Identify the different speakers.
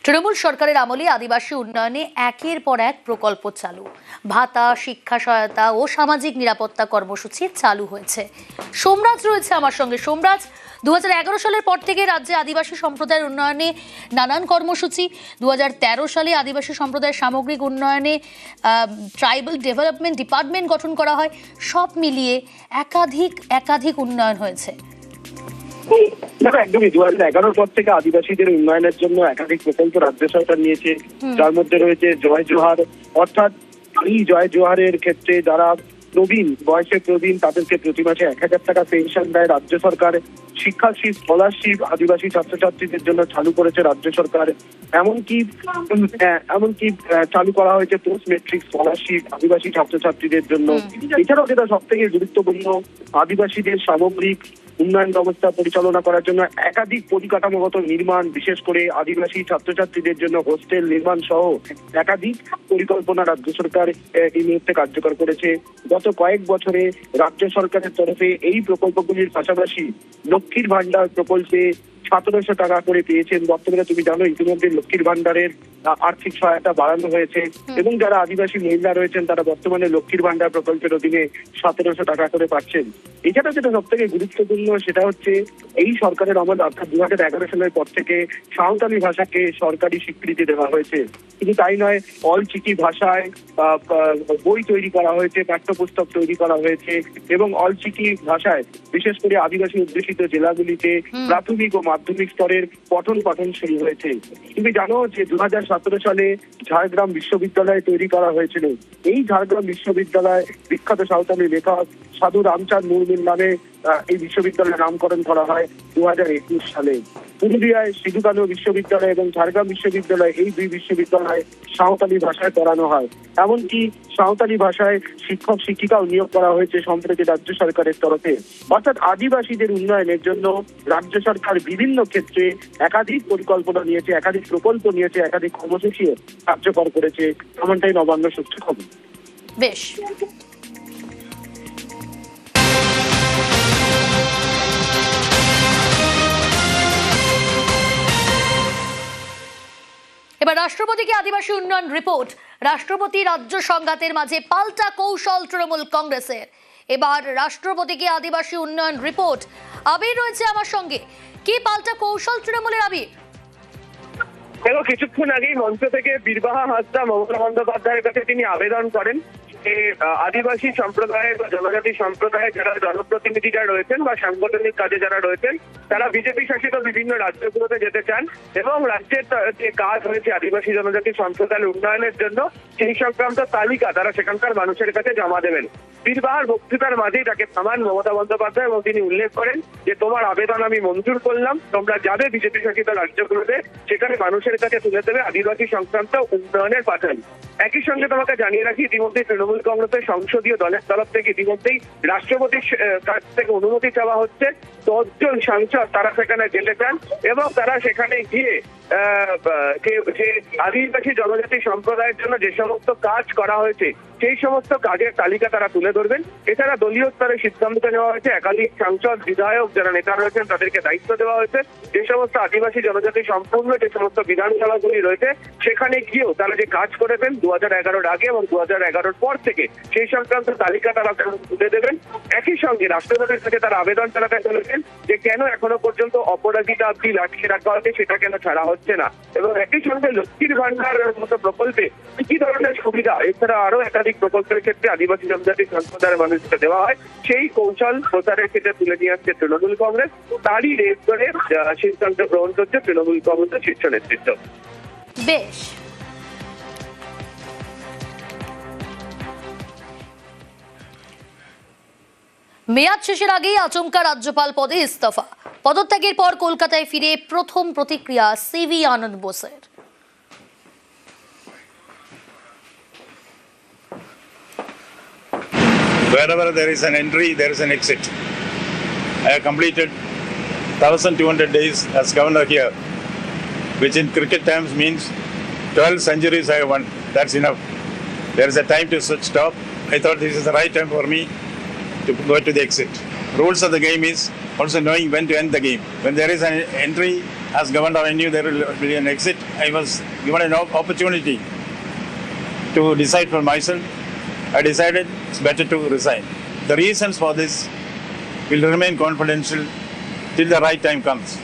Speaker 1: তৃণমূল সরকারের আমলে আদিবাসী উন্নয়নে একের পর এক প্রকল্প চালু, ভাতা, শিক্ষা সহায়তা ও সামাজিক নিরাপত্তা কর্মসূচি চালু হয়েছে। সোমরাজ রয়েছে আমার সঙ্গে। সোমরাজ, 2011 সালের পর থেকে রাজ্যে আদিবাসী সম্প্রদায়ের উন্নয়নে নানান কর্মসূচি, 2013 সালে আদিবাসী সম্প্রদায়ের সামগ্রিক উন্নয়নে ট্রাইবাল ডেভেলপমেন্ট ডিপার্টমেন্ট গঠন করা হয়। সব মিলিয়ে একাধিক উন্নয়ন হয়েছে।
Speaker 2: দেখো, একদমই 2011 পর থেকে আদিবাসীদের উন্নয়নের জন্য একাধিক প্রকল্প রাজ্য সরকার নিয়েছে, যার মধ্যে রয়েছে জয় জোহার। অর্থাৎ এই জয় জোহারের ক্ষেত্রে যারা বয়সে প্রবীণ তাদেরকে প্রতি মাসে 1000 টাকা পেনশন দেয় রাজ্য সরকার। শিক্ষাশ্রী স্কলারশিপ আদিবাসী ছাত্রছাত্রীদের জন্য চালু করেছে রাজ্য সরকার। এমনকি চালু করা হয়েছে পোস্ট মেট্রিক স্কলারশিপ আদিবাসী ছাত্রছাত্রীদের জন্য। এছাড়াও যেটা সব থেকে গুরুত্বপূর্ণ, আদিবাসীদের সামগ্রিক উন্নয়ন ব্যবস্থা পরিচালনা করার জন্য একাধিক পরিকাঠামোগত নির্মাণ, বিশেষ করে আদিবাসী ছাত্রছাত্রীদের জন্য হোস্টেল নির্মাণ সহ একাধিক পরিকল্পনা রাজ্য সরকার এই মুহূর্তে কার্যকর করেছে। গত কয়েক বছরে রাজ্য সরকারের তরফে এই প্রকল্পগুলির পাশাপাশি লক্ষ্মীর ভান্ডার প্রকল্পে 1700 টাকা করে পেয়েছেন। বর্তমানে তুমি জানো ইতিমধ্যে লক্ষ্মীর ভান্ডারের আর্থিক সহায়তা বাড়ানো হয়েছে এবং যারা আদিবাসী মহিলা রয়েছেন তারা বর্তমানে লক্ষ্মীর ভান্ডার প্রকল্পের অধীনে 1700 টাকা করে পাচ্ছেন। এছাড়া যেটা সব থেকে গুরুত্বপূর্ণ সেটা হচ্ছে এই সরকারের আমল, অর্থাৎ 2011 সালের পর থেকে সাঁওতালি ভাষাকে সরকারি স্বীকৃতি দেওয়া হয়েছে। কিন্তু তাই নয়, অলচিকি ভাষায় বই তৈরি করা হয়েছে, পাঠ্যপুস্তক তৈরি করা হয়েছে এবং অলচিকি ভাষায় বিশেষ করে আদিবাসী অধ্যুষিত জেলাগুলিতে প্রাথমিক ও মাধ্যমিক স্তরের পঠন পাঠন শুরু হয়েছে। তুমি জানো যে 2017 সালে ঝাড়গ্রাম বিশ্ববিদ্যালয় তৈরি করা হয়েছিল। এই ঝাড়গ্রাম বিশ্ববিদ্যালয় বিখ্যাত সাঁওতালি লেখক সাধু রামচাঁদ মুর্মুর নামে এই বিশ্ববিদ্যালয়ের নামকরণ করা হয় 2021 সালে। পুরুলিয়ায় সিধু কানু বিশ্ববিদ্যালয় এবং ঝাড়গ্রাম বিশ্ববিদ্যালয়, এই দুই বিশ্ববিদ্যালয়ে সাঁওতালি ভাষায় পড়ানো হয়। এমনকি সাঁওতালি ভাষায় শিক্ষক শিক্ষিকাও নিয়োগ করা হয়েছে সম্প্রতি রাজ্য সরকারের তরফে। অর্থাৎ আদিবাসীদের উন্নয়নের জন্য রাজ্য সরকার বিভিন্ন ক্ষেত্রে একাধিক পরিকল্পনা নিয়েছে, একাধিক প্রকল্প নিয়েছে, একাধিক কর্মসূচিও কার্যকর করেছে। এমনটাই নবান্ন সূত্র খবর।
Speaker 1: বেশ, এবার রাষ্ট্রপতিকে আদিবাসী উন্নয়ন রিপোর্ট। রাষ্ট্রপতি রাজ্য সংঘাতের মাঝে পাল্টা কৌশল তৃণমূল কংগ্রেসের। এবার রাষ্ট্রপতিকে আদিবাসী উন্নয়ন রিপোর্ট। আবির রয়েছে আমার সঙ্গে। কি পাল্টা কৌশল তৃণমূলের, আবির?
Speaker 3: দেখো, কিছুক্ষণ আগেই মঞ্চ থেকে বীরবাহা হাসদা মমতা বন্দ্যোপাধ্যায়ের কাছে তিনি আবেদন করেন যে আদিবাসী সম্প্রদায়ের বা জনজাতি সম্প্রদায়ের যারা জনপ্রতিনিধিরা রয়েছেন বা সাংগঠনিক কাজে যারা রয়েছেন তারা বিজেপি শাসিত বিভিন্ন রাজ্যগুলোতে যেতে চান এবং রাজ্যের যে কাজ হয়েছে আদিবাসী জনজাতি সম্প্রদায়ের উন্নয়নের জন্য সেই সংক্রান্ত তালিকা তারা সেখানকার মানুষের কাছে জমা দেবেন। বীরবাহার বক্তৃতার মাঝেই তাকে থামান মমতা বন্দ্যোপাধ্যায় এবং তিনি উল্লেখ করেন যে তোমার আবেদন আমি মঞ্জুর করলাম, তোমরা যাবে বিজেপি শাসিত রাজ্যগুলোতে, সেখানে মানুষের কাছে তুলে দেবে আদিবাসী সংক্রান্ত উন্নয়নের পাঁচালী। একই সঙ্গে তোমাকে জানিয়ে রাখি, ইতিমধ্যে তৃণমূল কংগ্রেসের সংসদীয় দলের তরফ থেকে ইতিমধ্যেই রাষ্ট্রপতির কাছ থেকে অনুমতি চাওয়া হচ্ছে। 10 জন সাংসদ তারা সেখানে যেতে চান এবং তারা সেখানে গিয়ে যে আদিবাসী জনজাতি সম্প্রদায়ের জন্য যে সমস্ত কাজ করা হয়েছে সেই সমস্ত কাজের তালিকা তারা তুলে ধরবেন। এছাড়া দলীয় স্তরে সিদ্ধান্ত নেওয়া হয়েছে, একাধিক সাংসদ বিধায়ক যারা নেতা রয়েছেন তাদেরকে দায়িত্ব দেওয়া হয়েছে যে সমস্ত আদিবাসী জনজাতি সম্পূর্ণ যে সমস্ত বিধানসভাগুলি রয়েছে সেখানে গিয়েও তারা যে কাজ করেছেন 2011-র আগে এবং 2011-র পর থেকে সেই সংক্রান্ত তালিকা তারা তুলে দেবেন। একই সঙ্গে রাষ্ট্রপতির কাছে তারা আবেদন জানাতে চলেছেন যে কেন এখনো পর্যন্ত অপরাজিতা অব্দি আটকে রাখা হচ্ছে, সেটা কেন ছাড়া হচ্ছে না, এবং একই সঙ্গে লক্ষ্মীর ভান্ডারের মতো প্রকল্পে কি ধরনের সুবিধা এছাড়া আরো একাধিক প্রকল্পের ক্ষেত্রে আদিবাসী জনজাতি সম্প্রদায়ের মানুষকে দেওয়া হয় সেই কৌশল প্রচারের ক্ষেত্রে তুলে নিয়ে আসছে তৃণমূল কংগ্রেস। তারই রেস করে সিদ্ধান্ত গ্রহণ করছে তৃণমূল কংগ্রেসের শীর্ষ নেতৃত্ব।
Speaker 1: বেশ, মেয়াদ শেষের আগেই আচমকা রাজ্যপাল পদে ইস্তফা। পদত্যাগের পর কলকাতায় ফিরে প্রথম প্রতিক্রিয়া সিভি আনন্দ বোসের।
Speaker 4: Wherever there is an entry, there is an exit. I have completed 1,200 days as governor here, which in cricket terms means 12 centuries I have won. That's enough. There is a time to stop. I thought this is the right time for me to go to the exit. Rules of the game is also knowing when to end the game. When there is an entry, As governor, I knew there will be an exit. I was given an opportunity to decide for myself. I decided it's better to resign. The reasons for this will remain confidential till the right time comes.